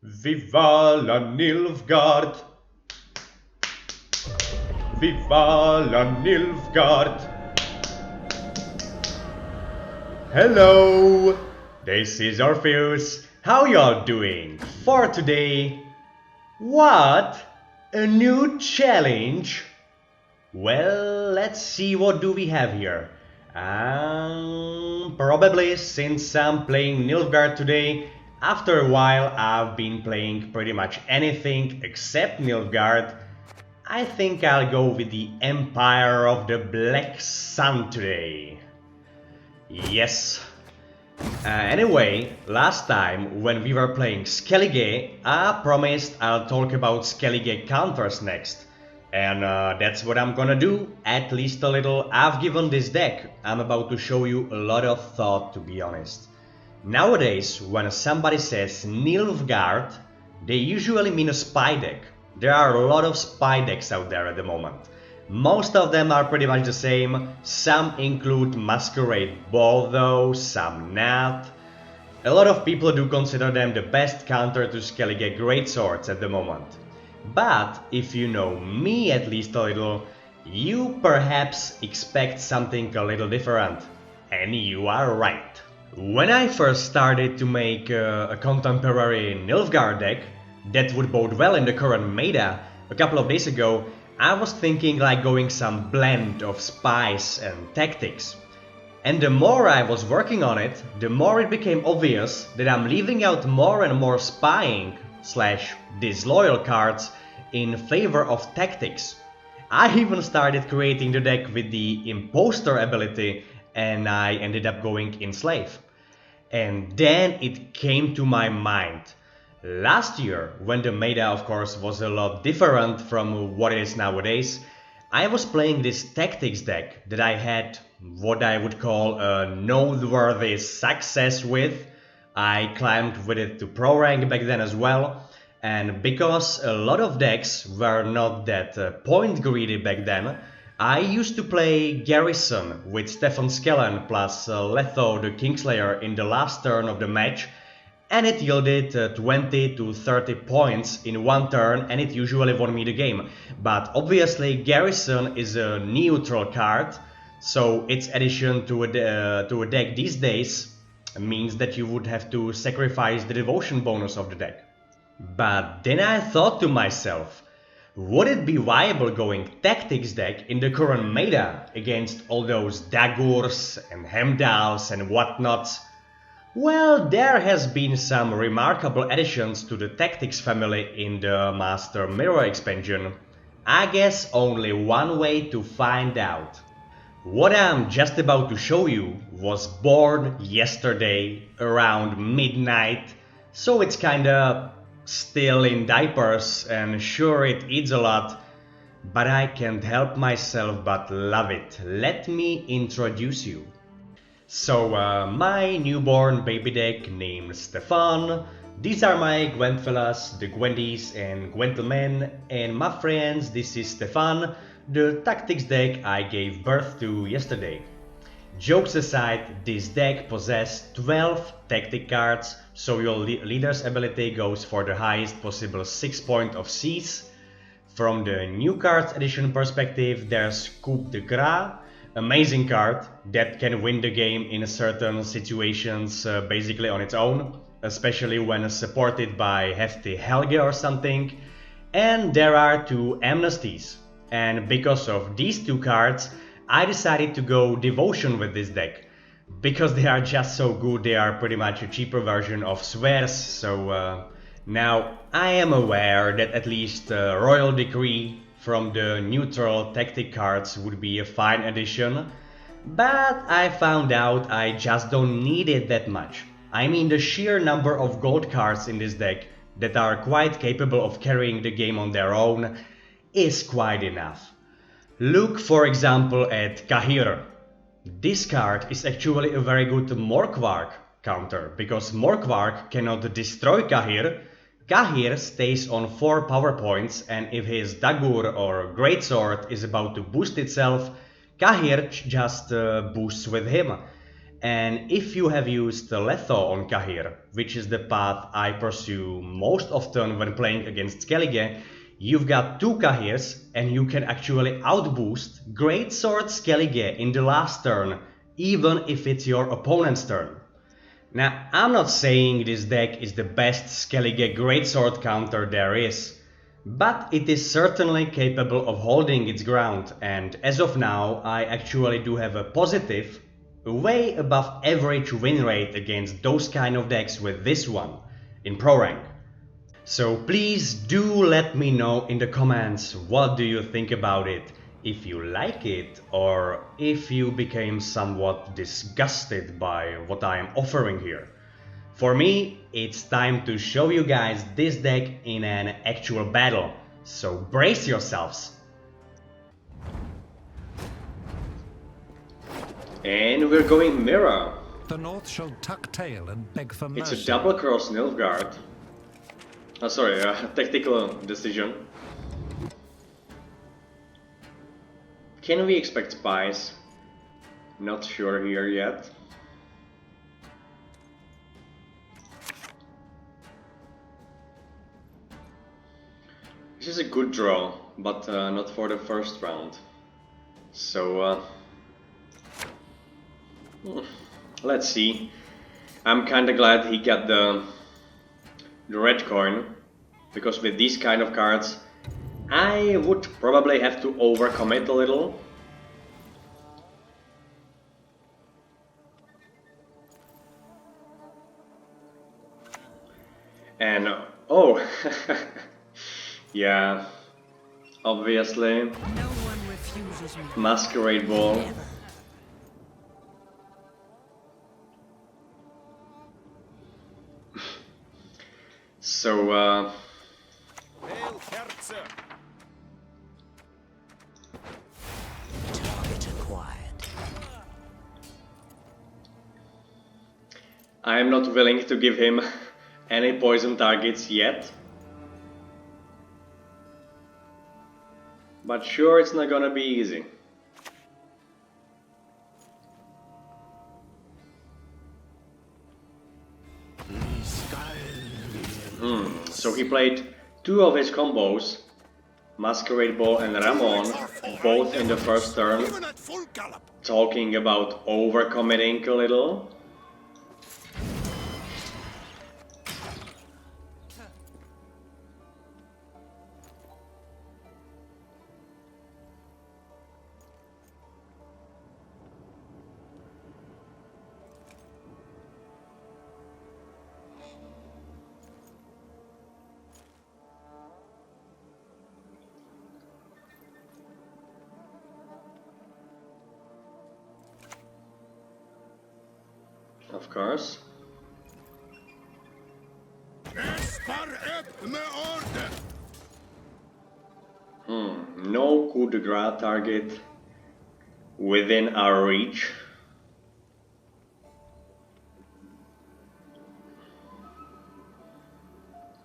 Viva la NILFGAARD! Viva la NILFGAARD! Hello! This is Orpheus. How y'all doing? For today... What? A new challenge? Well, let's see what do we have here. Probably since I'm playing NILFGAARD today, after a while I've been playing pretty much anything except NILFGAARD. I think I'll go with the Empire of the Black Sun today. Yes. Anyway, last time when we were playing Skellige, I promised I'll talk about Skellige counters next. And that's what I'm gonna do, at least a little. I've given this deck, I'm about to show you a lot of thought, to be honest. Nowadays, when somebody says NILFGAARD, they usually mean a spy deck. There are a lot of spy decks out there at the moment. Most of them are pretty much the same, some include Masquerade Ball though, some not. A lot of people do consider them the best counter to Skellige Greatswords at the moment. But if you know me at least a little, you perhaps expect something a little different. And you are right. When I first started to make a contemporary NILFGAARD deck that would bode well in the current meta a couple of days ago, I was thinking like going some blend of spies and tactics. And the more I was working on it, the more it became obvious that I'm leaving out more and more spying / disloyal cards in favor of tactics. I even started creating the deck with the imposter ability and I ended up going Enslave. And then it came to my mind. Last year, when the meta of course was a lot different from what it is nowadays, I was playing this tactics deck that I had what I would call a noteworthy success with. I climbed with it to pro rank back then as well, and because a lot of decks were not that point greedy back then, I used to play Garrison with Stefan Skellen plus Letho the Kingslayer in the last turn of the match, and it yielded 20 to 30 points in one turn and it usually won me the game. But obviously Garrison is a neutral card, so its addition to a deck these days means that you would have to sacrifice the devotion bonus of the deck. But then I thought to myself, would it be viable going tactics deck in the current meta against all those daggers and Hemdals and whatnots? Well, there has been some remarkable additions to the tactics family in the Master Mirror expansion. I guess only one way to find out. What I'm just about to show you was born yesterday around midnight, so it's kinda still in diapers and sure it eats a lot, but I can't help myself but love it. Let me introduce you. So my newborn baby deck named Stefan. These are my Gwent fellas, the Gwendies and Gentlemen, and my friends, this is Stefan, the tactics deck I gave birth to yesterday. Jokes aside, this deck possesses 12 tactic cards, so your leader's ability goes for the highest possible 6 point of Seize. From the new cards edition perspective, there's Coup de Grace, amazing card that can win the game in certain situations basically on its own, especially when supported by hefty Helge or something. And there are 2 amnesties, and because of these 2 cards I decided to go devotion with this deck. Because they are just so good, they are pretty much a cheaper version of swears, so now I am aware that at least Royal Decree from the neutral tactic cards would be a fine addition, but I found out I just don't need it that much. I mean, the sheer number of gold cards in this deck that are quite capable of carrying the game on their own is quite enough. Look for example at Kahir. This card is actually a very good Morkvark counter, because Morkvark cannot destroy Kahir. Kahir stays on 4 power points, and if his Dagur or Greatsword is about to boost itself, Kahir just boosts with him. And if you have used Letho on Kahir, which is the path I pursue most often when playing against Skellige, you've got 2 Kahirs and you can actually outboost Greatsword Skellige in the last turn, even if it's your opponent's turn. Now, I'm not saying this deck is the best Skellige Greatsword counter there is, but it is certainly capable of holding its ground, and as of now I actually do have a positive, way above average win rate against those kind of decks with this one in Pro Rank. So please do let me know in the comments what do you think about it, if you like it or if you became somewhat disgusted by what I am offering here. For me, it's time to show you guys this deck in an actual battle, so brace yourselves! And we're going Mirror. The North shall tuck tail and beg for mercy. It's a double cross Nilfgaard. Oh, sorry, tactical decision. Can we expect spies? Not sure here yet. This is a good draw, but not for the first round. So, let's see. I'm kinda glad he got the red coin, because with these kind of cards I would probably have to overcommit a little. And oh, yeah, obviously, No one refuses me. Masquerade Ball. Never. So, Target acquired. I am not willing to give him any poison targets yet. But sure, it's not gonna be easy. So he played 2 of his combos, Masquerade Ball and Ramon, both in the first turn, talking about overcommitting a little. Of course. No coup de grace target within our reach.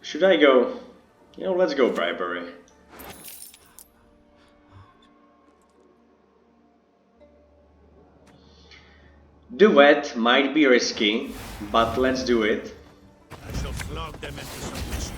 Should I go? You know, let's go Bribery. Duet might be risky, but let's do it. I shall flog them into submission.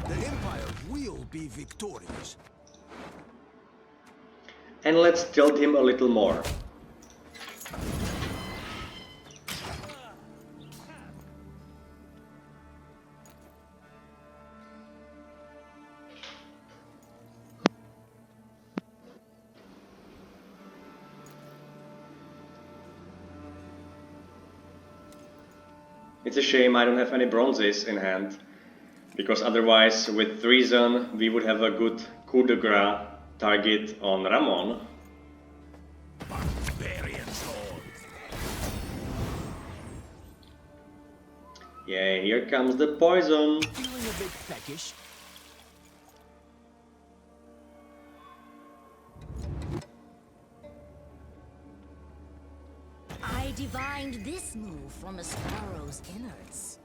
The Empire will be victorious. And let's tilt him a little more. It's a shame I don't have any bronzes in hand, because otherwise with Treason we would have a good coup de grace target on Ramon. Barbarian soul. Yeah, here comes the poison. Feeling a bit peckish? I divined this move from a sparrow's innards.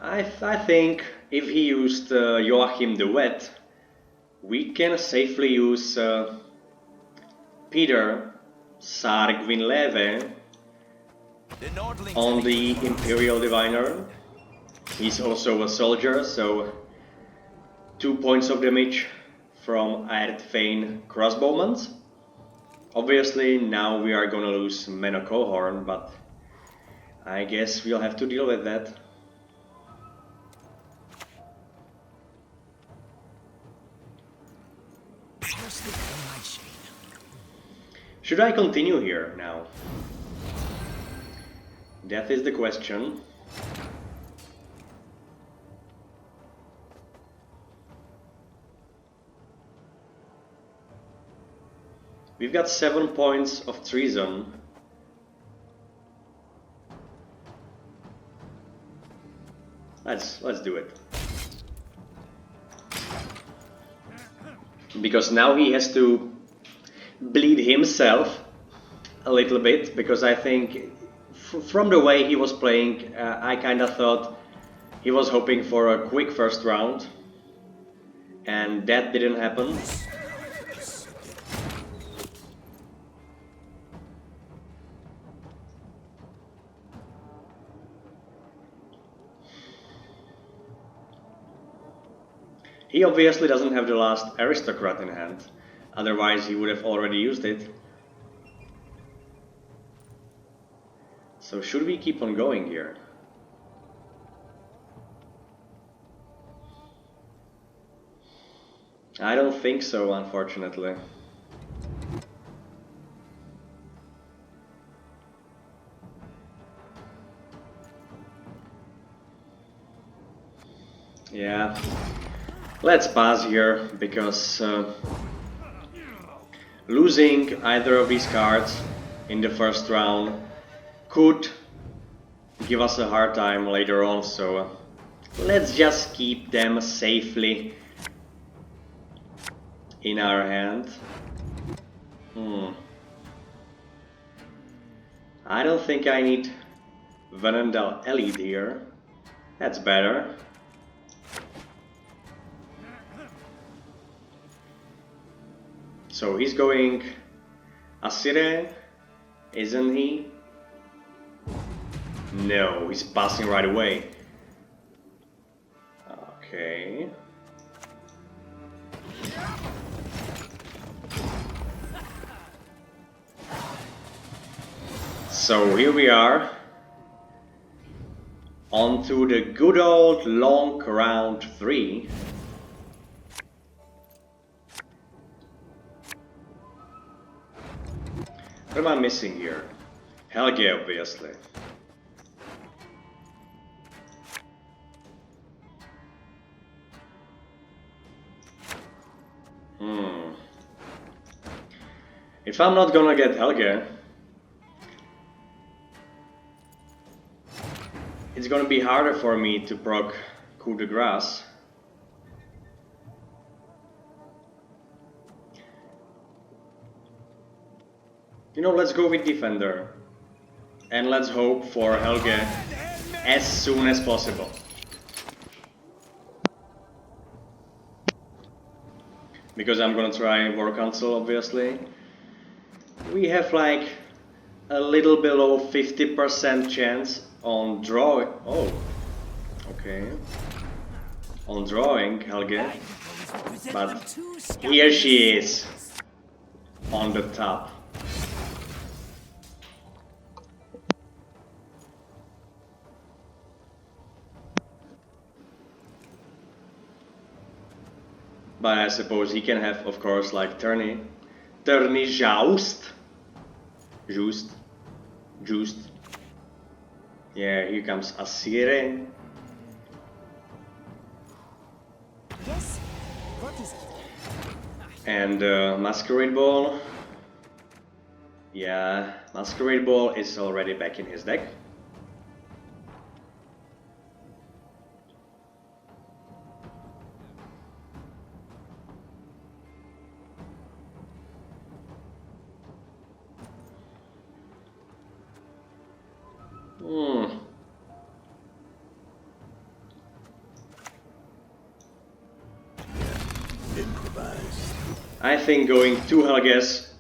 I think if he used Joachim the Wet, we can safely use Peter Sargvinleve on the Imperial Diviner. He's also a soldier, so 2 points of damage from Erdfane crossbowmen. Obviously now we are gonna lose Menno Cohorn, but I guess we'll have to deal with that. Should I continue here now? That is the question. We've got 7 points of treason. Let's do it. Because now he has to bleed himself a little bit, because I think from the way he was playing, I kinda thought he was hoping for a quick first round, and that didn't happen. He obviously doesn't have the last aristocrat in hand, otherwise he would have already used it. So should we keep on going here? I don't think so, unfortunately. Yeah. Let's pass here, because losing either of these cards in the first round could give us a hard time later on, so let's just keep them safely in our hand. I don't think I need Vanandal Elite here. That's better. So he's going Asire, isn't he? No, he's passing right away. Okay. So here we are. On to the good old long round 3. What am I missing here? Helge, obviously. If I'm not gonna get Helge, it's gonna be harder for me to proc Coup de Grace. You know, let's go with Defender. And let's hope for Helge as soon as possible. Because I'm gonna try War Council, obviously. We have like a little below 50% chance on drawing. Oh, okay. On drawing Helge. But here she is. On the top. But I suppose he can have, of course, like Tourney Joust. Just. Yeah, here comes Asire. Yes. What is it? And Masquerade Ball. Yeah, Masquerade Ball is already back in his deck. I think going 2 Helges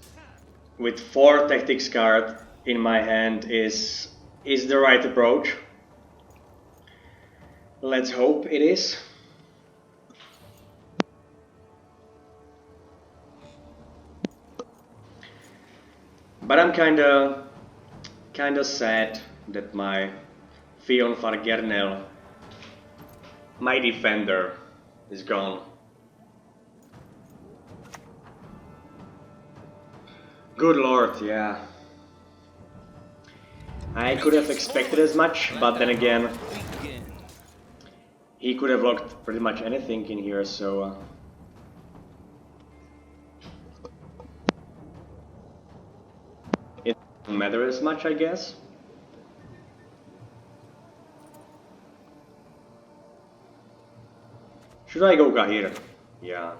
with 4 tactics card in my hand is the right approach. Let's hope it is. But I'm kinda sad that my Fion Fargernel, my defender, is gone. Good lord, yeah. I could have expected as much, but then again, he could have locked pretty much anything in here, so... it doesn't matter as much, I guess. Should I go Kahir? Yeah.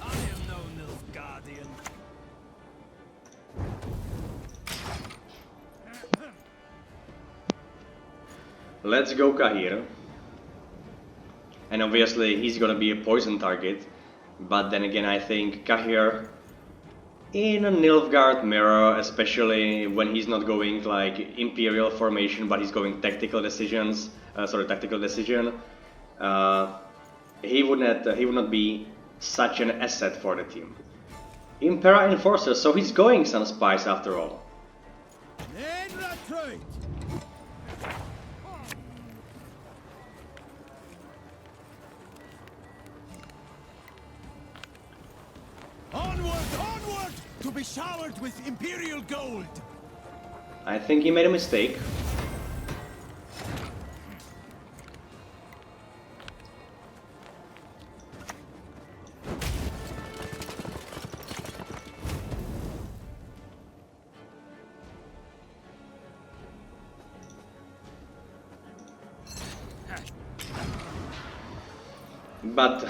I am no NILFGAARDian. Let's go Kahir. And obviously he's gonna be a poison target. But then again, I think Kahir in a Nilfgaard mirror, especially when he's not going like Imperial formation, but he's going tactical decisions. Tactical decision. He would not be such an asset for the team. Impera Enforcer, so he's going some spies after all. Onward, onward, to be showered with Imperial gold. I think he made a mistake. But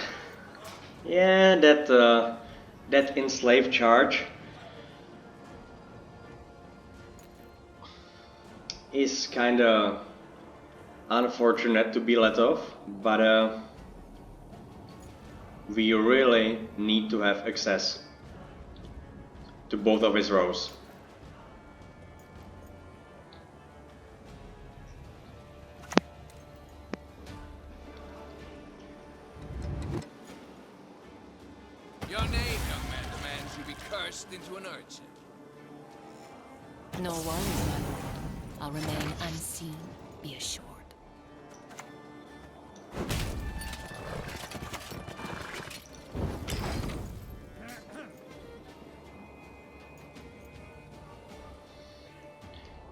yeah, that enslaved charge is kinda unfortunate to be let off, but we really need to have access to both of his rows. Your name, young man, demands you be cursed into an urchin. No worries, my lord. I'll remain unseen, be assured.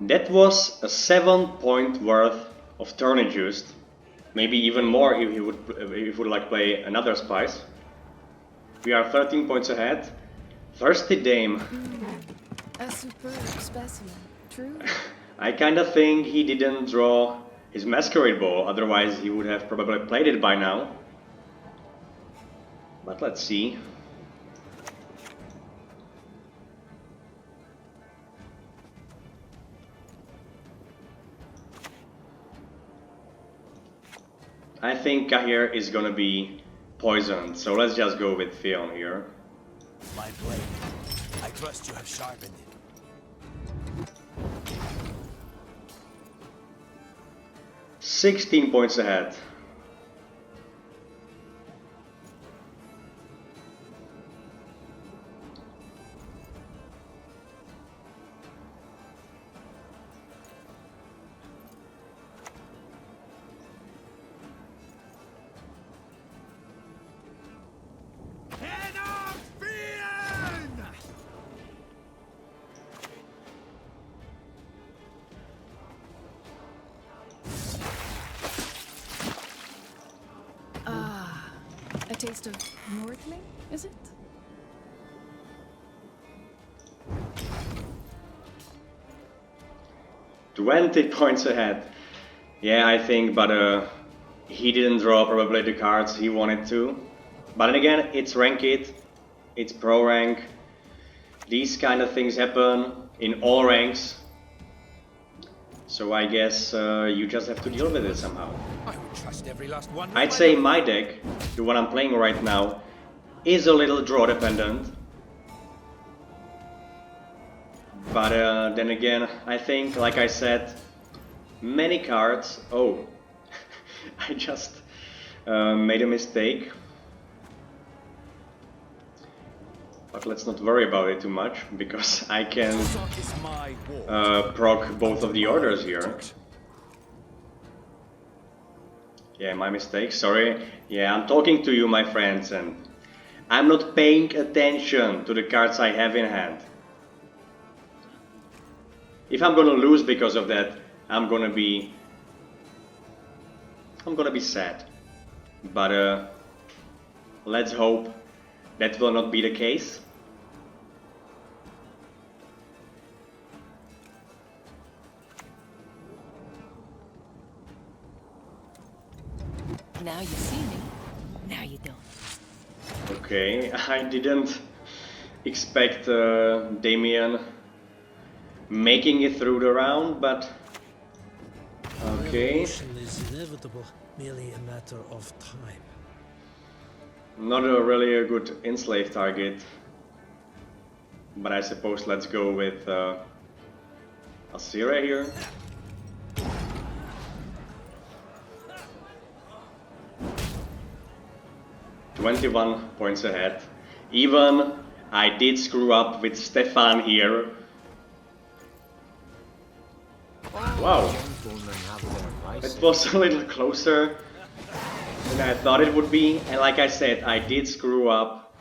That was a 7-point worth of turn adjust. Maybe even more if he would like play another spice. We are 13 points ahead. Thirsty Dame. A superb specimen, true. I kinda think he didn't draw his Masquerade Ball, otherwise he would have probably played it by now. But let's see. I think Kahir is gonna be poisoned, so let's just go with Theon here. My blade. I trust you have sharpened it. 16 points ahead. A taste of Nordling, is it? $20 points ahead. Yeah, I think, but he didn't draw probably the cards he wanted to. But then again, it's ranked, it's pro rank. These kind of things happen in all ranks. So I guess you just have to deal with it somehow. I would trust every last one. I'd say my deck, the one I'm playing right now, is a little draw dependent. But then again, I think, like I said, many cards... Oh, I just made a mistake. But let's not worry about it too much, because I can proc both of the orders here. Yeah, my mistake, sorry. Yeah, I'm talking to you, my friends, and I'm not paying attention to the cards I have in hand. If I'm gonna lose because of that, I'm gonna be sad. But let's hope that will not be the case. Now you see me, now you don't. Okay, I didn't expect Damien making it through the round, but okay. Revolution is inevitable, merely a matter of time. Not a really a good enslave target, but I suppose let's go with Assyria here. "21 points ahead. Even I did screw up with Stefan here. Wow, it was a little closer than I thought it would be, and like I said, I did screw up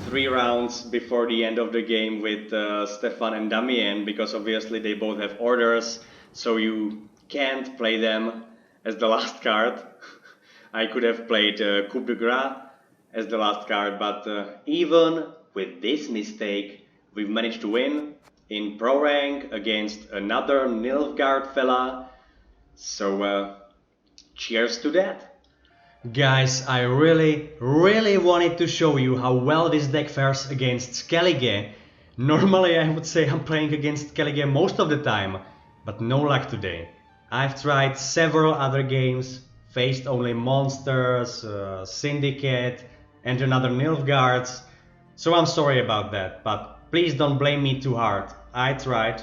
3 rounds before the end of the game with Stefan and Damien, because obviously they both have orders, so you can't play them as the last card. I could have played Coup de Grace as the last card, but even with this mistake, we've managed to win in pro rank against another NILFGAARD fella, so cheers to that. Guys, I really wanted to show you how well this deck fares against Skellige. Normally I would say I'm playing against Skellige most of the time, but no luck today. I've tried several other games, faced only monsters, Syndicate, and another NILFGAARDs, so I'm sorry about that, but please don't blame me too hard. I tried.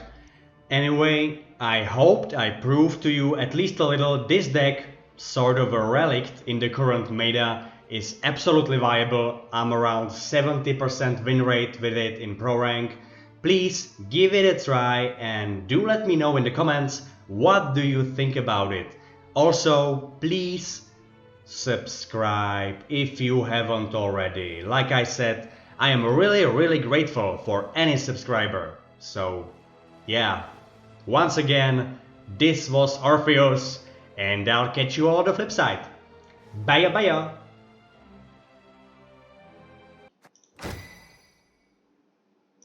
Anyway, I hoped I proved to you at least a little this deck, sort of a relict in the current meta, is absolutely viable. I'm around 70% win rate with it in pro rank. Please give it a try and do let me know in the comments what do you think about it. Also, please subscribe if you haven't already. Like I said, I am really grateful for any subscriber. So yeah, once again, this was 0rfeus's, and I'll catch you all on the flip side. Bye bye.